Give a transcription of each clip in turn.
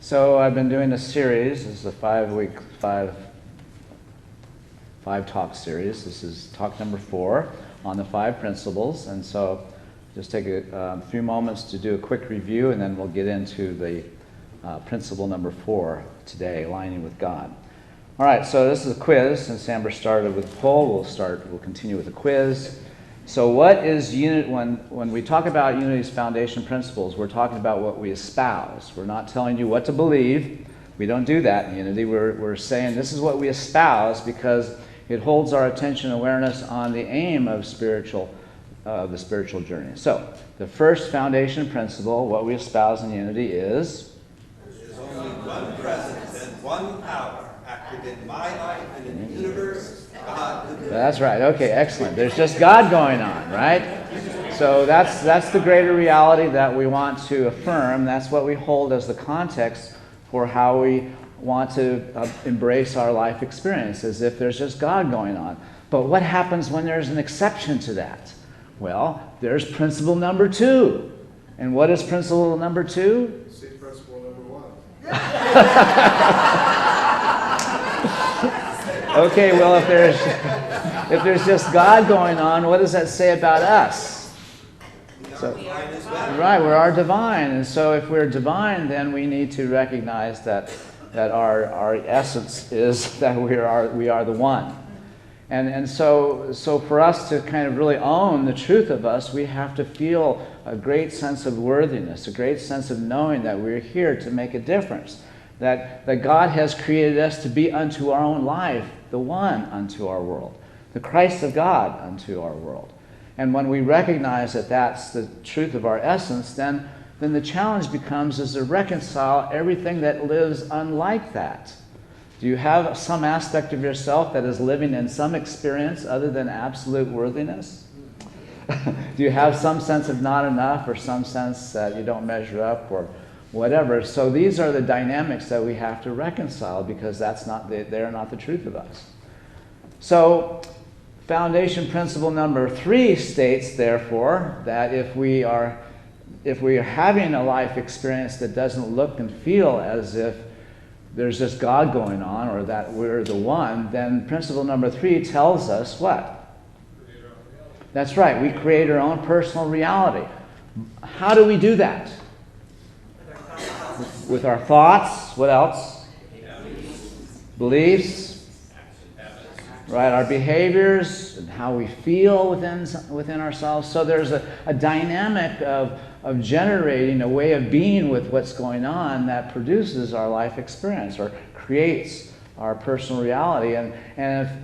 So I've been doing a series. This is a 5-week, five talk series. This is talk number 4 on the 5 principles. And so just take a few moments to do a quick review, and then we'll get into the principle number 4 today, aligning with God. All right, so this is a quiz. Since Amber started with a poll, we'll continue with a quiz. So what is unity? When we talk about unity's foundation principles, we're talking about what we espouse. We're not telling you what to believe. We don't do that in unity. We're saying this is what we espouse because it holds our attention and awareness on the aim of the spiritual journey. So the first foundation principle, what we espouse in unity is? There's only one presence and one power active in my life and in the universe. God. That's right. Okay, excellent. There's just God going on, right? So that's the greater reality that we want to affirm. That's what we hold as the context for how we want to embrace our life experience, as if there's just God going on. But what happens when there's an exception to that? Well, there's principle number 2. And what is principle number 2? See principle number 1. Okay, well, if there's just God going on, what does that say about us? So, right, we are divine, and so if we're divine, then we need to recognize that our essence is that we are the one, and so for us to kind of really own the truth of us, we have to feel a great sense of worthiness, a great sense of knowing that we're here to make a difference. That God has created us to be unto our own life, the one unto our world, the Christ of God unto our world. And when we recognize that that's the truth of our essence, then the challenge becomes is to reconcile everything that lives unlike that. Do you have some aspect of yourself that is living in some experience other than absolute worthiness? Do you have some sense of not enough, or some sense that you don't measure up, or whatever? So these are the dynamics that we have to reconcile, because they're not the truth of us. So foundation principle number 3 states, therefore, that if we are having a life experience that doesn't look and feel as if there's just God going on, or that we're the one, then principle number 3 tells us what? That's right, we create our own personal reality. How do we do that? With our thoughts. What else? Beliefs. Right, our behaviors and how we feel within ourselves. So there's a dynamic of generating a way of being with what's going on that produces our life experience or creates our personal reality. And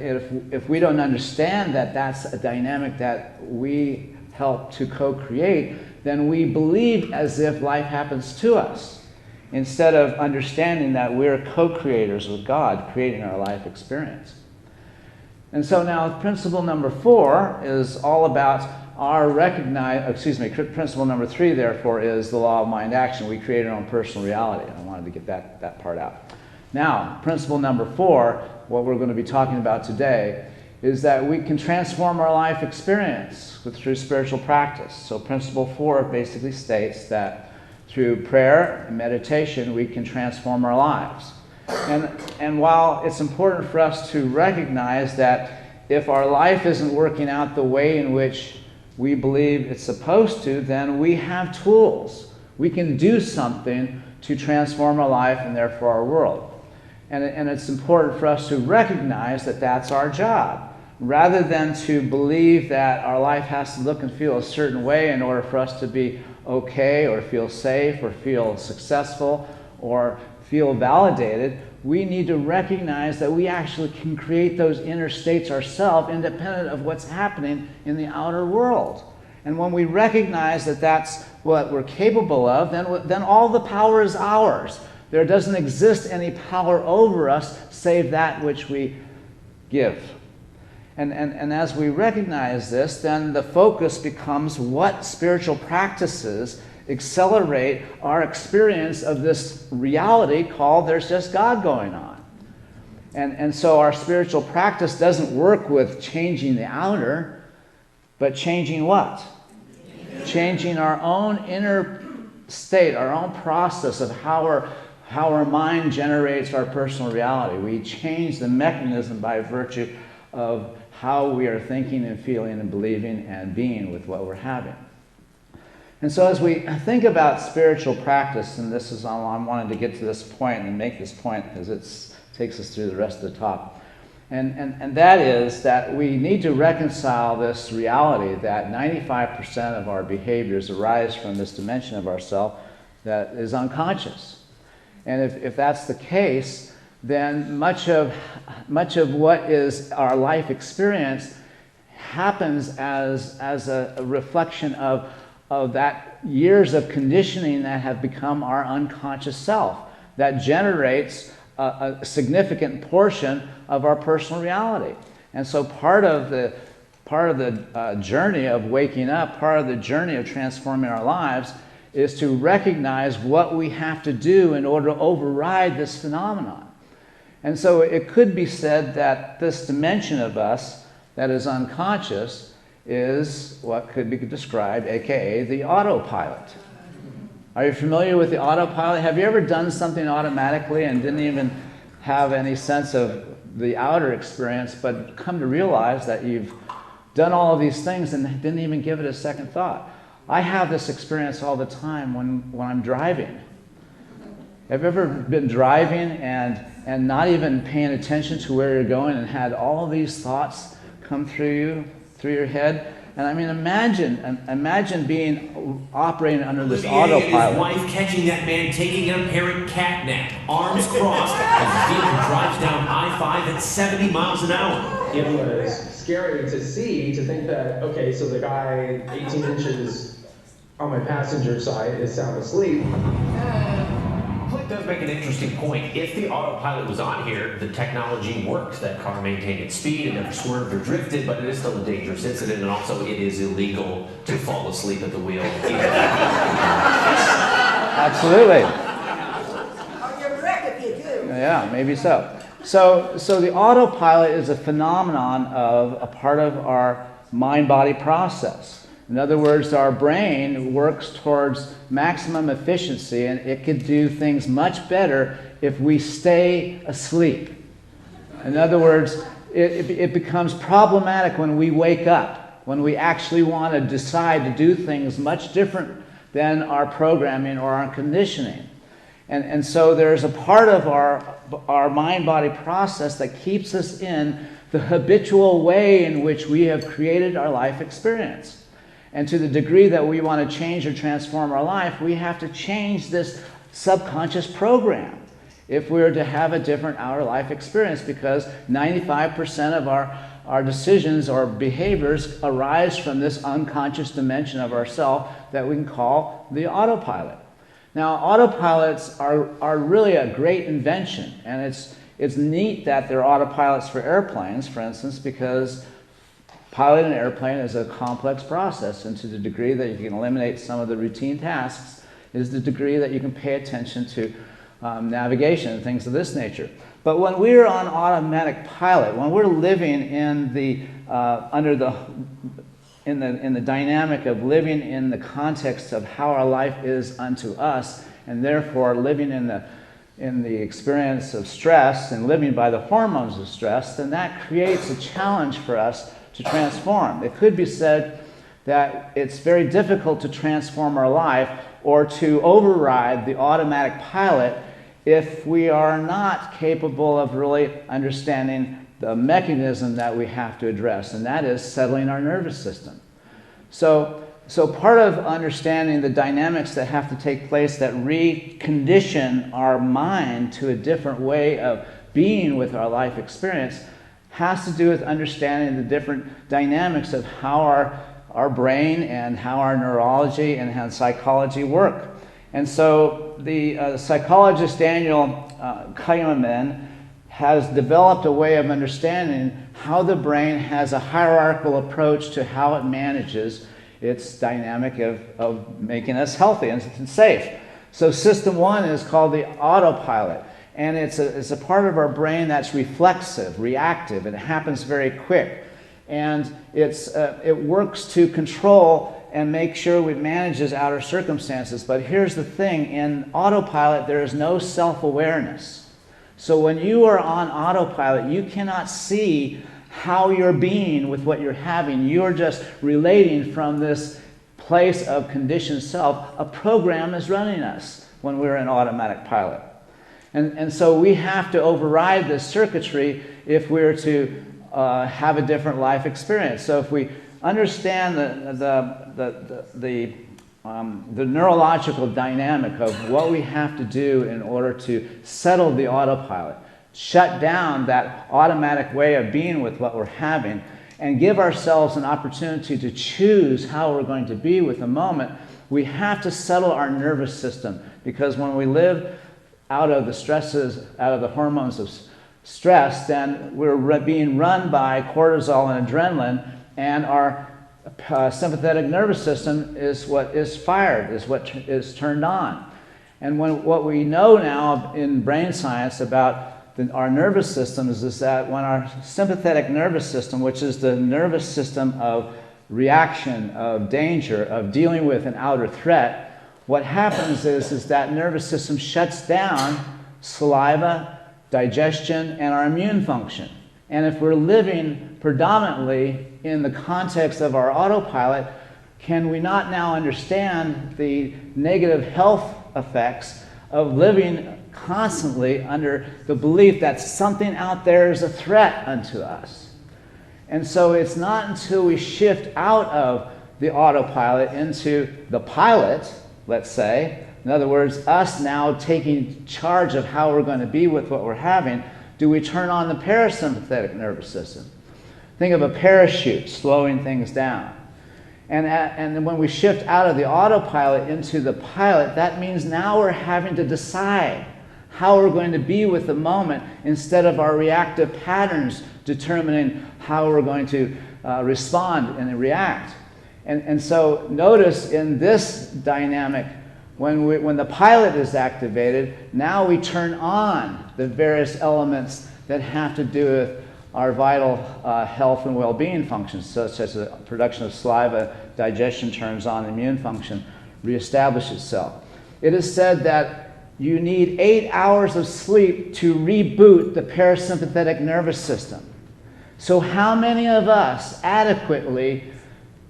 if we don't understand that that's a dynamic that we help to co-create, then we believe as if life happens to us, instead of understanding that we're co-creators with God, creating our life experience. And so now principle number 4 is all about principle number 3, therefore, is the law of mind action. We create our own personal reality. I wanted to get that part out. Now, principle number 4, what we're going to be talking about today, is that we can transform our life experience through spiritual practice. So principle 4 basically states that through prayer and meditation, we can transform our lives. And while it's important for us to recognize that if our life isn't working out the way in which we believe it's supposed to, then we have tools. We can do something to transform our life and therefore our world. And it's important for us to recognize that that's our job, rather than to believe that our life has to look and feel a certain way in order for us to be okay, or feel safe, or feel successful, or feel validated. We need to recognize that we actually can create those inner states ourselves, independent of what's happening in the outer world. And when we recognize that that's what we're capable of, then all the power is ours. There doesn't exist any power over us save that which we give. And as we recognize this, then the focus becomes what spiritual practices accelerate our experience of this reality called there's just God going on. And so our spiritual practice doesn't work with changing the outer, but changing what? Changing our own inner state, our own process of how how our mind generates our personal reality. We change the mechanism by virtue of how we are thinking and feeling and believing and being with what we're having. And so as we think about spiritual practice, and this is all I'm wanting to get to this point and make this point because it takes us through the rest of the talk. And that is that we need to reconcile this reality that 95% of our behaviors arise from this dimension of ourself that is unconscious. And if that's the case, then much of what is our life experience happens as a reflection of that years of conditioning that have become our unconscious self that generates a significant portion of our personal reality. And so part of the journey of waking up, part of the journey of transforming our lives is to recognize what we have to do in order to override this phenomenon. And so it could be said that this dimension of us that is unconscious is what could be described, aka the autopilot. Are you familiar with the autopilot? Have you ever done something automatically and didn't even have any sense of the outer experience, but come to realize that you've done all of these things and didn't even give it a second thought? I have this experience all the time when I'm driving. Have you ever been driving and not even paying attention to where you're going and had all these thoughts come through your head? And I mean, imagine being operating under this autopilot. And his wife catching that man taking an apparent cat nap, arms crossed, as the vehicle drives down I-5 at 70 miles an hour. It was scary to see, to think that, okay, so the guy 18 inches on my passenger side is sound asleep. Click does make an interesting point. If the autopilot was on here, the technology works. That car maintained its speed, it never swerved or drifted, but it is still a dangerous incident, and also it is illegal to fall asleep at the wheel. Absolutely. I'll get wrecked if you do. Yeah, maybe so. So the autopilot is a phenomenon of a part of our mind-body process. In other words, our brain works towards maximum efficiency, and it could do things much better if we stay asleep. In other words, it becomes problematic when we wake up, when we actually want to decide to do things much different than our programming or our conditioning. And so there's a part of our mind-body process that keeps us in the habitual way in which we have created our life experience. And to the degree that we want to change or transform our life, we have to change this subconscious program if we are to have a different outer life experience, because 95% of our decisions or behaviors arise from this unconscious dimension of ourself that we can call the autopilot. Now, autopilots are really a great invention, and it's neat that they're autopilots for airplanes, for instance, because piloting an airplane is a complex process, and to the degree that you can eliminate some of the routine tasks is the degree that you can pay attention to navigation and things of this nature. But when we're on automatic pilot, when we're living in the dynamic of living in the context of how our life is unto us, and therefore living in the experience of stress and living by the hormones of stress, then that creates a challenge for us to transform. It could be said that it's very difficult to transform our life or to override the automatic pilot if we are not capable of really understanding the mechanism that we have to address, and that is settling our nervous system. So part of understanding the dynamics that have to take place that recondition our mind to a different way of being with our life experience has to do with understanding the different dynamics of how our brain and how our neurology and how psychology work. And so the psychologist Daniel Kahneman has developed a way of understanding how the brain has a hierarchical approach to how it manages its dynamic of making us healthy and safe. So system one is called the autopilot. And it's a part of our brain that's reflexive, reactive, and it happens very quick. And it works to control and make sure it manages outer circumstances. But here's the thing, in autopilot there is no self-awareness. So when you are on autopilot, you cannot see how you're being with what you're having. You're just relating from this place of conditioned self. A program is running us when we're in automatic pilot. And so we have to override this circuitry if we're to have a different life experience. So if we understand the neurological dynamic of what we have to do in order to settle the autopilot, shut down that automatic way of being with what we're having, and give ourselves an opportunity to choose how we're going to be with the moment, we have to settle our nervous system. Because when we live out of the stresses, out of the hormones of stress, then we're being run by cortisol and adrenaline, and our sympathetic nervous system is what is fired, is what is turned on. And what we know now in brain science about our nervous systems is that when our sympathetic nervous system, which is the nervous system of reaction, of danger, of dealing with an outer threat, what happens is that nervous system shuts down saliva, digestion, and our immune function. And if we're living predominantly in the context of our autopilot, can we not now understand the negative health effects of living constantly under the belief that something out there is a threat unto us? And so it's not until we shift out of the autopilot into the pilot, let's say, in other words, us now taking charge of how we're going to be with what we're having, do we turn on the parasympathetic nervous system. Think of a parachute slowing things down. And then when we shift out of the autopilot into the pilot, that means now we're having to decide how we're going to be with the moment instead of our reactive patterns determining how we're going to respond and react. And so notice in this dynamic, when the pilot is activated, now we turn on the various elements that have to do with our vital health and well-being functions, such as the production of saliva, digestion turns on, immune function reestablishes itself. It is said that you need 8 hours of sleep to reboot the parasympathetic nervous system. So how many of us adequately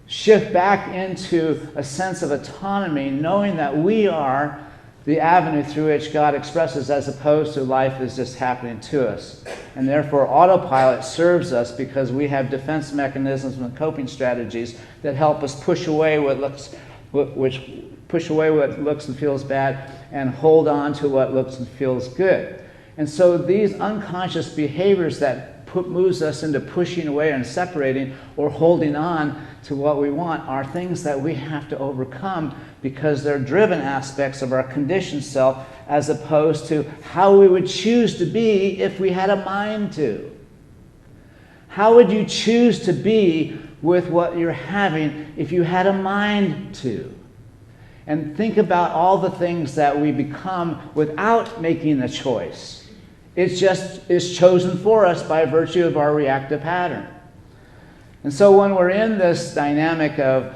shift back into a sense of autonomy, knowing that we are the avenue through which God expresses, as opposed to life is just happening to us? And therefore autopilot serves us because we have defense mechanisms and coping strategies that help us push away what looks and feels bad and hold on to what looks and feels good. And so these unconscious behaviors that moves us into pushing away and separating or holding on to what we want are things that we have to overcome, because they're driven aspects of our conditioned self as opposed to how we would choose to be if we had a mind to. How would you choose to be with what you're having if you had a mind to? And think about all the things that we become without making the choice. It's chosen for us by virtue of our reactive pattern. And so when we're in this dynamic of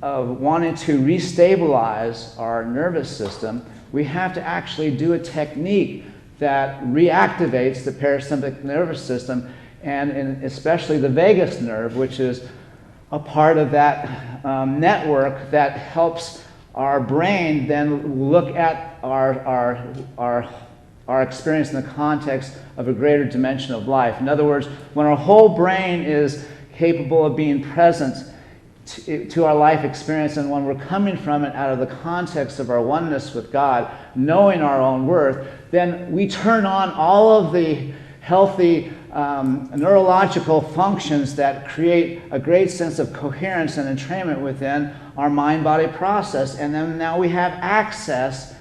wanting to restabilize our nervous system, we have to actually do a technique that reactivates the parasympathetic nervous system, and especially the vagus nerve, which is a part of that network that helps our brain then look at our experience in the context of a greater dimension of life. In other words, when our whole brain is capable of being present to our life experience, and when we're coming from it out of the context of our oneness with God, knowing our own worth, then we turn on all of the healthy neurological functions that create a great sense of coherence and entrainment within our mind-body process. And then now we have access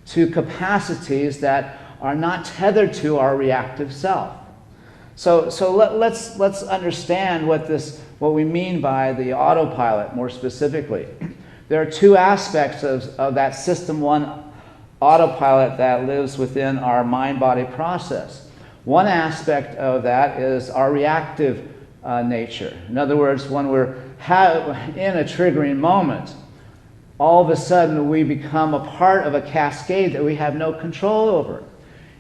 to capacities that are not tethered to our reactive self. So let's understand what we mean by the autopilot more specifically. There are two aspects of that System 1 autopilot that lives within our mind-body process. One aspect of that is our reactive nature. In other words, when we're in a triggering moment, all of a sudden we become a part of a cascade that we have no control over.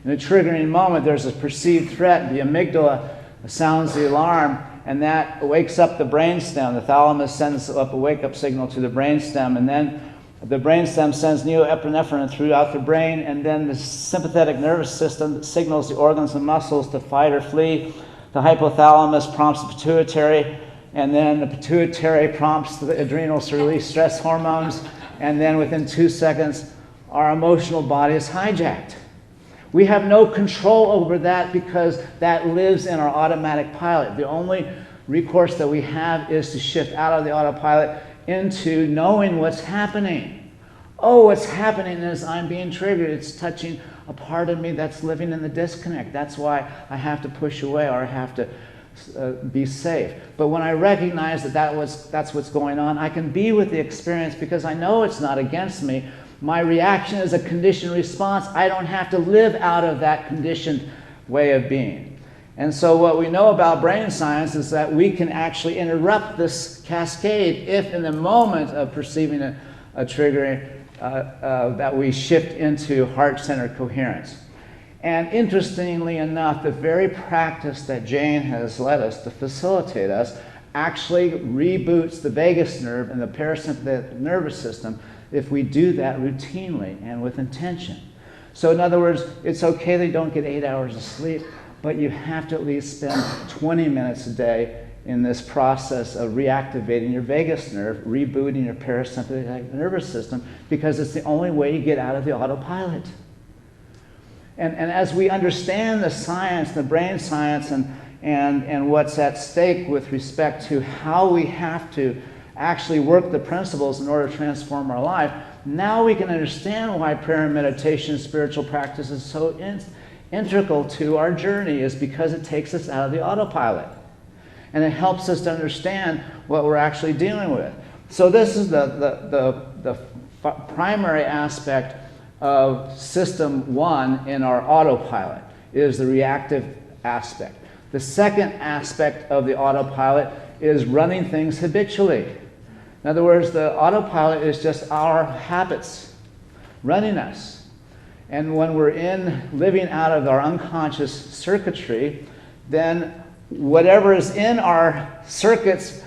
In a triggering moment, there's a perceived threat. The amygdala sounds the alarm, and that wakes up the brainstem. The thalamus sends up a wake-up signal to the brainstem, and then the brainstem sends neuroepinephrine throughout the brain, and then the sympathetic nervous system signals the organs and muscles to fight or flee. The hypothalamus prompts the pituitary, and then the pituitary prompts the adrenals to release stress hormones, and then within 2 seconds, our emotional body is hijacked. We have no control over that because that lives in our automatic pilot. The only recourse that we have is to shift out of the autopilot into knowing what's happening. Oh, what's happening is I'm being triggered. It's touching a part of me that's living in the disconnect. That's why I have to push away or I have to be safe. But when I recognize that that's what's going on, I can be with the experience because I know it's not against me. My reaction is a conditioned response. I don't have to live out of that conditioned way of being. And so what we know about brain science is that we can actually interrupt this cascade if in the moment of perceiving a trigger that we shift into heart-centered coherence. And interestingly enough, the very practice that Jane has led us to facilitate us actually reboots the vagus nerve and the parasympathetic nervous system if we do that routinely and with intention. So in other words, it's okay that you don't get 8 hours of sleep, but you have to at least spend 20 minutes a day in this process of reactivating your vagus nerve, rebooting your parasympathetic nervous system, because it's the only way you get out of the autopilot. And as we understand the science, the brain science, and what's at stake with respect to how we have to actually work the principles in order to transform our life, now we can understand why prayer and meditation, spiritual practice is so integral to our journey, is because it takes us out of the autopilot. And it helps us to understand what we're actually dealing with. So this is the primary aspect of system one in our autopilot, is the reactive aspect. The second aspect of the autopilot is running things habitually. In other words, the autopilot is just our habits running us. And when we're living out of our unconscious circuitry, then whatever is in our circuits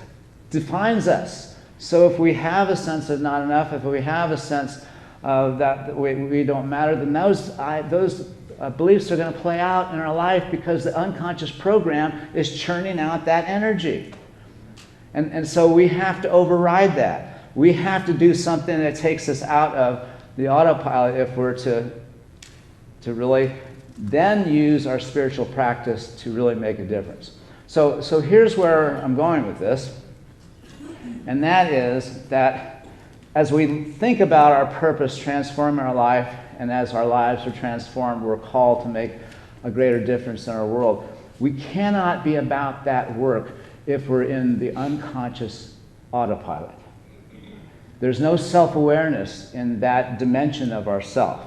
defines us. So if we have a sense of not enough, if we have a sense of that we don't matter, then those beliefs are going to play out in our life because the unconscious program is churning out that energy. And so we have to override that. We have to do something that takes us out of the autopilot if we're to really then use our spiritual practice to really make a difference. So here's where I'm going with this, and that is that as we think about our purpose, transforming our life, and as our lives are transformed, we're called to make a greater difference in our world. We cannot be about that work if we're in the unconscious autopilot. There's no self-awareness in that dimension of ourself.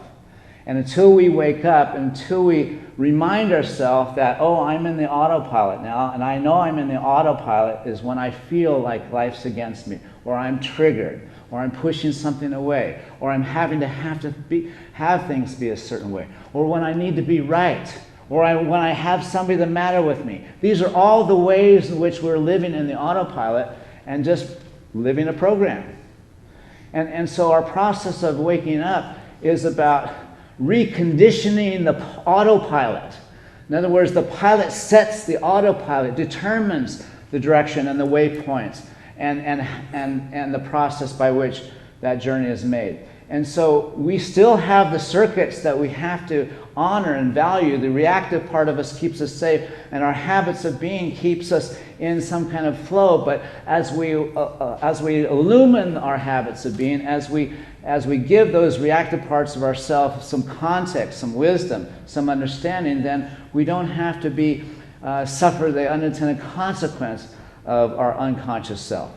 And until we wake up, until we remind ourselves that, oh, I'm in the autopilot now, and I know I'm in the autopilot is when I feel like life's against me, or I'm triggered, or I'm pushing something away, or I'm having to have things be a certain way, or when I need to be right, or when I have somebody the matter with me. These are all the ways in which we're living in the autopilot and just living a program. And so our process of waking up is about reconditioning the autopilot. In other words, the pilot sets the autopilot, determines the direction and the waypoints and the process by which that journey is made. And so we still have the circuits that we have to honor and value. The reactive part of us keeps us safe, and our habits of being keeps us in some kind of flow. But as we illumine our habits of being, as we give those reactive parts of ourselves some context, some wisdom, some understanding, then we don't have to suffer the unintended consequence of our unconscious self.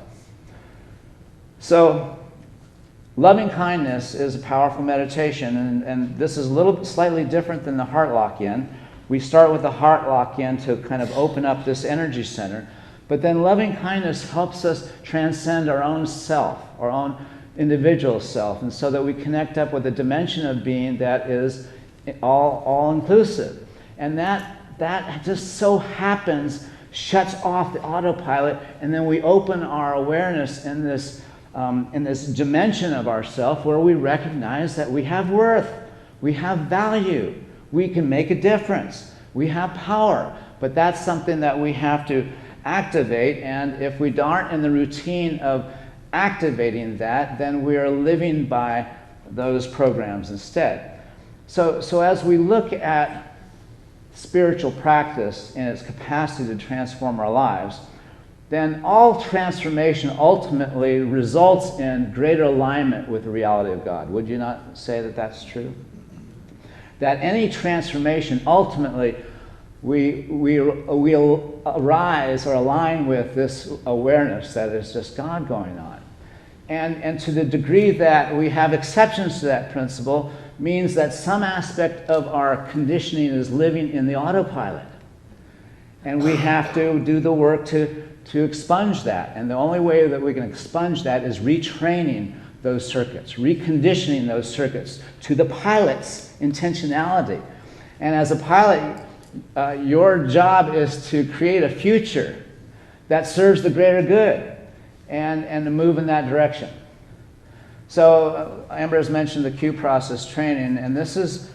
So, loving kindness is a powerful meditation, and this is a little bit slightly different than the heart lock-in. We start with the heart lock-in to kind of open up this energy center, But then loving kindness helps us transcend our own self, our own individual self, and so that we connect up with a dimension of being that is all inclusive. And that just so happens shuts off the autopilot, and then we open our awareness in this dimension of ourself where we recognize that we have worth, we have value, we can make a difference, we have power. But that's something that we have to activate, and if we aren't in the routine of activating that, then we are living by those programs instead. So as we look at spiritual practice and its capacity to transform our lives, then all transformation ultimately results in greater alignment with the reality of God. Would you not say that that's true? That any transformation ultimately we arise or align with this awareness that is just God going on. And to the degree that we have exceptions to that principle means that some aspect of our conditioning is living in the autopilot. And we have to do the work to expunge that. And the only way that we can expunge that is retraining those circuits, reconditioning those circuits to the pilot's intentionality. And as a pilot, your job is to create a future that serves the greater good and to move in that direction. So Amber has mentioned the Q process training, and this is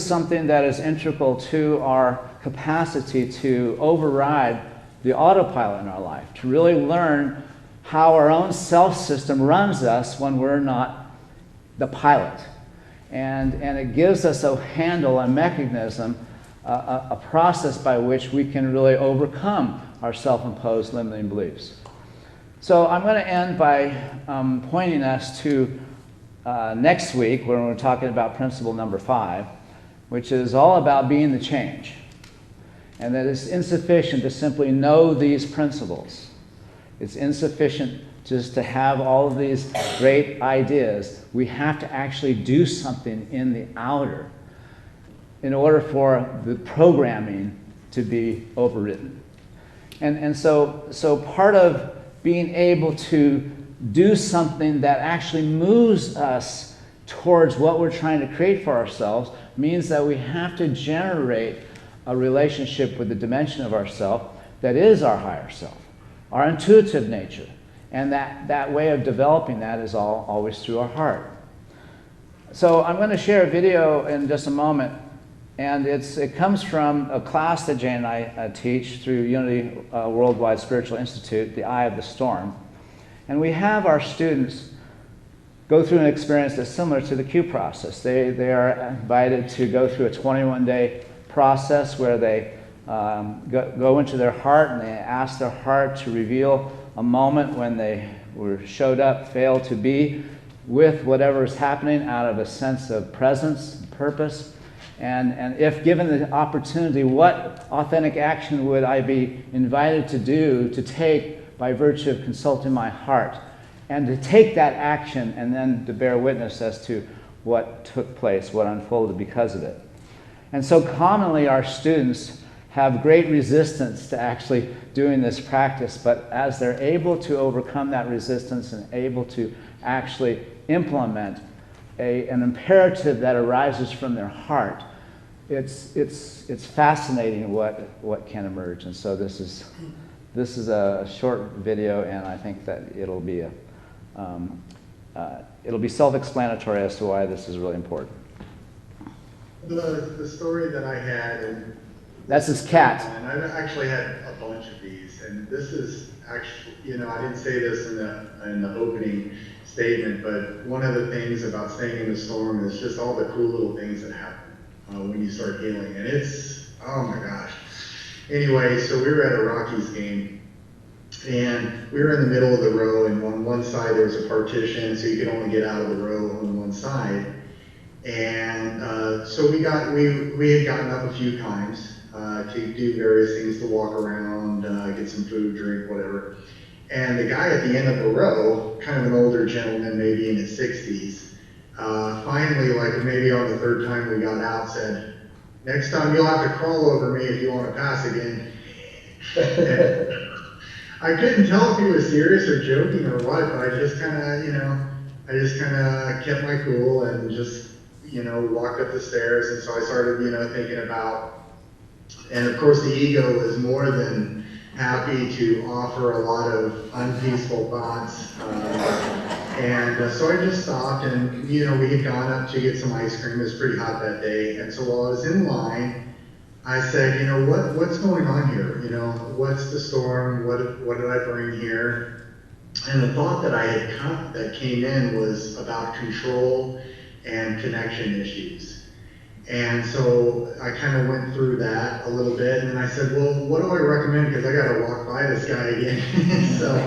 something that is integral to our capacity to override the autopilot in our life, to really learn how our own self system runs us when we're not the pilot. And it gives us a handle, a mechanism, a process by which we can really overcome our self-imposed limiting beliefs. So I'm going to end by pointing us to next week when we're talking about principle number 5, which is all about being the change. And that it's insufficient to simply know these principles. It's insufficient just to have all of these great ideas. We have to actually do something in the outer in order for the programming to be overwritten. And so part of being able to do something that actually moves us towards what we're trying to create for ourselves means that we have to generate a relationship with the dimension of ourself that is our higher self, our intuitive nature. And that way of developing that is always through our heart. So I'm going to share a video in just a moment, and it comes from a class that Jane and I teach through Unity Worldwide Spiritual Institute, The Eye of the Storm. And we have our students go through an experience that's similar to the Q process. They are invited to go through a 21-day process where they go into their heart and they ask their heart to reveal a moment when they showed up, failed to be with whatever is happening out of a sense of presence and purpose. And if given the opportunity, what authentic action would I be invited to do, to take by virtue of consulting my heart? And to take that action and then to bear witness as to what took place, what unfolded because of it. And so commonly our students have great resistance to actually doing this practice, but as they're able to overcome that resistance and able to actually implement an imperative that arises from their heart, it's fascinating what can emerge. And so this is a short video, and I think that it'll be self-explanatory as to why this is really important. The story that I had, and that's his cat. And I actually had a bunch of these, and this is actually, I didn't say this in the opening statement, but one of the things about staying in the storm is just all the cool little things that happen when you start healing, and it's, oh my gosh. Anyway, so we were at a Rockies game, and we were in the middle of the row, and on one side there was a partition, so you could only get out of the row on one side. And so we had gotten up a few times to do various things, to walk around, get some food, drink, whatever. And the guy at the end of the row, kind of an older gentleman, maybe in his 60s, finally, like maybe on the third time we got out, said, "Next time you'll have to crawl over me if you want to pass again." I couldn't tell if he was serious or joking or what, but I just kind of, I just kind of kept my cool and just, walked up the stairs. And so I started, thinking about, and of course the ego was more than happy to offer a lot of unpeaceful thoughts. So I just stopped and, we had gone up to get some ice cream. It was pretty hot that day. And so while I was in line, I said, what's going on here? What's the storm? What did I bring here? And the thought that I had that came in was about control and connection issues. And so I kind of went through that a little bit, and then I said, well, what do I recommend? Because I got to walk by this guy again. So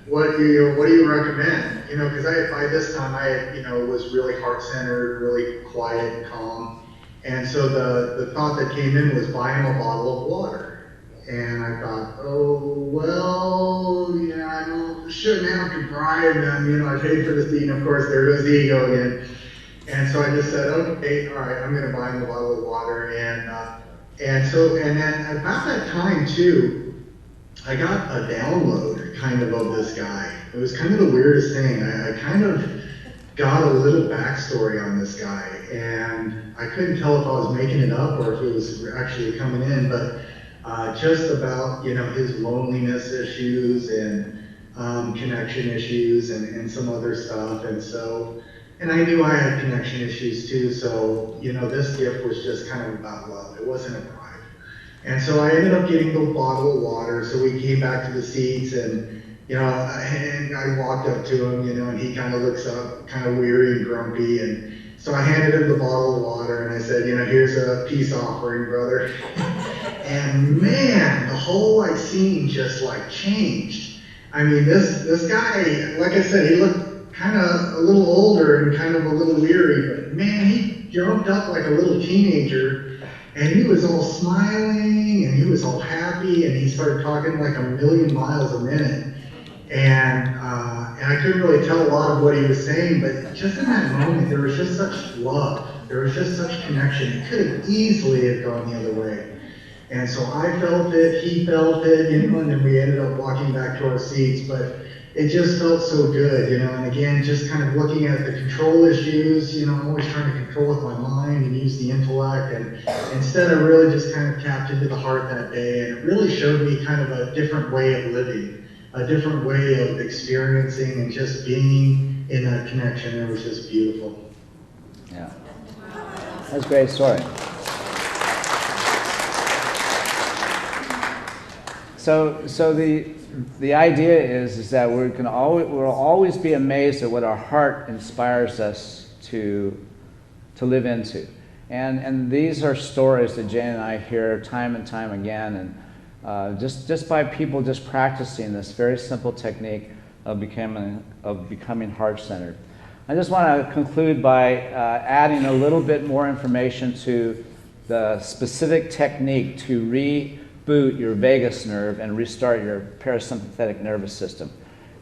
what do you recommend? Because by this time I was really heart-centered, really quiet and calm. And so the thought that came in was buy him a bottle of water. And I thought, oh, well, yeah, I know, sure, man, I could bribe them, I paid for the seat, and of course, there goes the ego again. And so I just said, okay, all right, I'm going to buy him a bottle of water. And then about that time, too, I got a download kind of this guy. It was kind of the weirdest thing. I kind of got a little backstory on this guy, and I couldn't tell if I was making it up or if it was actually coming in, but just about, his loneliness issues and connection issues and some other stuff. And I knew I had connection issues too, so, this gift was just kind of about love. It wasn't a bribe. And so I ended up getting the bottle of water, so we came back to the seats, and and I walked up to him, and he kind of looks up, kind of weary and grumpy, and so I handed him the bottle of water, and I said, here's a peace offering, brother. And man, the whole scene just changed. I mean, this guy, like I said, he looked kind of a little older and kind of a little weary, but man, he jumped up like a little teenager, and he was all smiling, and he was all happy, and he started talking like a million miles a minute. And I couldn't really tell a lot of what he was saying, but just in that moment, there was just such love. There was just such connection. It could have easily have gone the other way. And so I felt it, he felt it, and then we ended up walking back to our seats, but it just felt so good, and again, just kind of looking at the control issues, I'm always trying to control with my mind and use the intellect, and instead I really just kind of tapped into the heart that day, and it really showed me kind of a different way of living, a different way of experiencing and just being in that connection. It was just beautiful. Yeah, that's a great story. So the idea is that we'll always be amazed at what our heart inspires us to live into, and these are stories that Jane and I hear time and time again, and just by people just practicing this very simple technique of becoming heart-centered. I just want to conclude by adding a little bit more information to the specific technique to reboot your vagus nerve and restart your parasympathetic nervous system.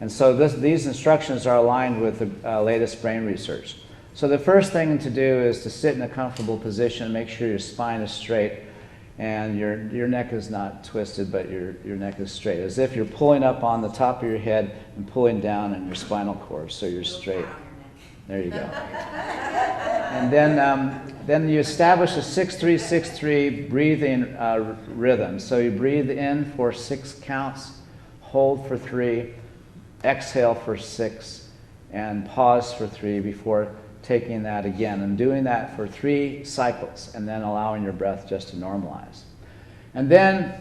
And so these instructions are aligned with the latest brain research. So the first thing to do is to sit in a comfortable position, make sure your spine is straight and your neck is not twisted, but your neck is straight, as if you're pulling up on the top of your head and pulling down on your spinal cord, so you're straight. There you go. And then you establish a 6-3-6-3 breathing rhythm. So you breathe in for 6 counts, hold for 3, exhale for 6, and pause for 3 before taking that again. And doing that for 3 cycles, and then allowing your breath just to normalize. And then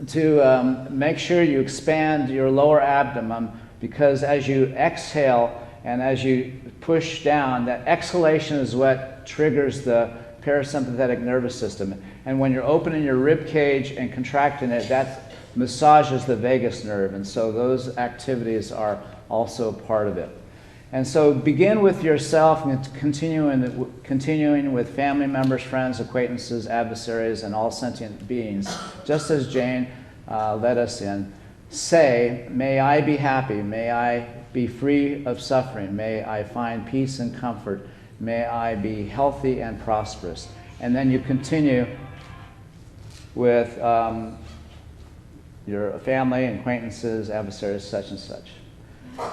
to make sure you expand your lower abdomen, because as you exhale and as you push down, that exhalation is what triggers the parasympathetic nervous system. And when you're opening your rib cage and contracting it, that massages the vagus nerve. And so those activities are also part of it. And so begin with yourself and continuing with family members, friends, acquaintances, adversaries, and all sentient beings. Just as Jane led us in, say, may I be happy, may I be free of suffering, may I find peace and comfort, may I be healthy and prosperous. And then you continue with your family, acquaintances, adversaries, such and such.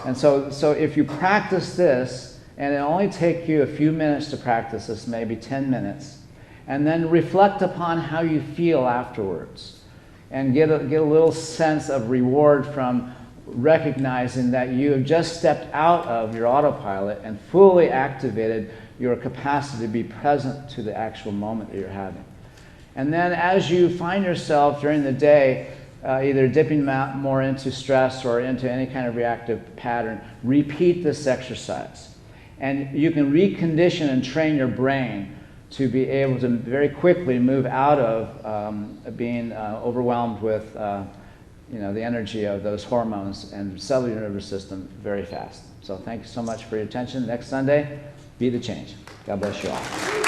And so if you practice this, and it only take you a few minutes to practice this, maybe 10 minutes, and then reflect upon how you feel afterwards, and get a little sense of reward from recognizing that you have just stepped out of your autopilot and fully activated your capacity to be present to the actual moment that you're having. And then as you find yourself during the day either dipping more into stress or into any kind of reactive pattern, repeat this exercise. And you can recondition and train your brain to be able to very quickly move out of being overwhelmed with the energy of those hormones and settle your nervous system very fast. So thank you so much for your attention. Next Sunday, be the change. God bless you all.